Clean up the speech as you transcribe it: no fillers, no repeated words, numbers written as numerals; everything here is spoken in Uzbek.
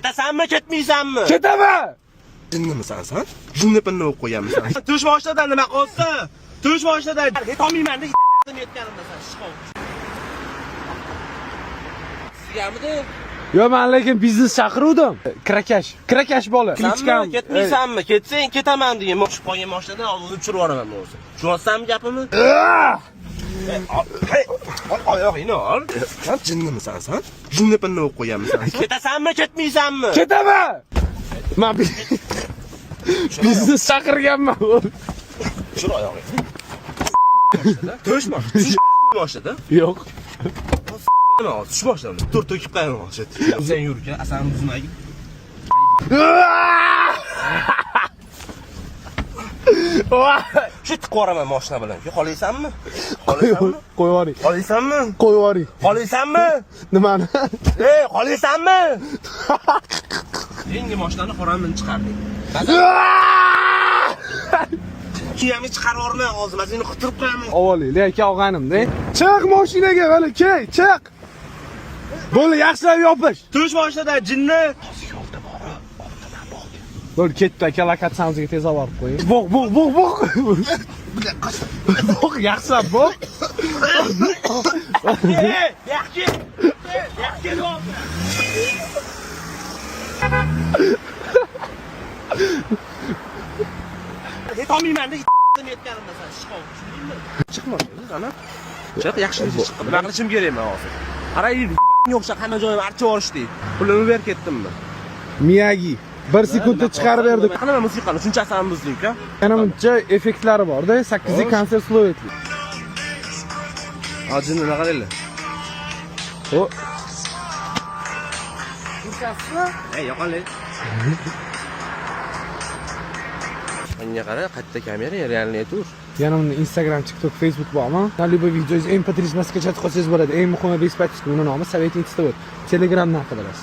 Ketasanmi, ketmaysanmi? Ketaman. Jinnimisan sen? Jinni pinni o'qib qo'yganmisan. Tush boshladan nima qilsa? Tush boshladan yetolmayman deb yetganimda sen shqov. Sizgamidi? Yo, men lekin biznes chaqiruvdim. Kirakash bola. Klichkam ketmaysanmi? Ketsang ketaman degan. Mo'shib qolgan mashinadan oldin tushirib yuboraman men o'zi. Tushunasizmi gapimni? Oyog'ingni ol. Sen jinnimisan sen? Jinni pinni o'qib qo'yganmisan. Ketasanmi, ketmaysanmi? Ketaman. Men biznes chaqirganman. Tushir oyog'ingni. Tushma. Boshida? Yo'q. Nima oldi? Tush boshlandi. Tur to'kib qo'yaman. Sen yurga, asan buzmagin. Shit qo'raman mashina bilan. Qolaysanmi? Qolaysanmi? Qo'yib yuboring. Qolaysanmi? Qo'yib yuboring. Qolaysanmi? Nimani? Qolaysanmi? Yangi mashinani qoramini chiqarding. Kiyamni chiqarib yorma, o'zimizini qitirib qo'yaman. Avvali, lekin og'animda. Chiq mashinaga, mana key, chiq. Bo'ldi, yaxshilab yopish. Tush boshlada jinni. Bo'ldi, ketdi, aka lokatsiyamizga tez olib qo'ying. Bo'q. Bo'q, yaxshilab bo'q. Yaxshi. Yetolmayman deb yetganimda sen shqov. Chiqma, ana. Chiq, yaxshilikcha chiq. Nima qilishim kerak men hozir? Qaraydi, yo'qsa hamma joyim archib yuborishdi. Pulini ber ketdimmi? Miyagi 1 sekundda chiqarib berdi. Qanaqa musiqani shunchasini buzding-ku? Yana buncha effektlari bor-da, 8 lik konsert sloviyetli. Hojini nima qilaylik? O. Yo'qolay. Menga qara, qayerda kamera, realniy tur. Yana unda Instagram, TikTok, Facebook bormi? Любой videoingizni MP3 ga skачать qilsangiz bo'ladi. Eng muhimi, bes patchka uni nomi Sovet Institute. Telegramdan qidirasiz.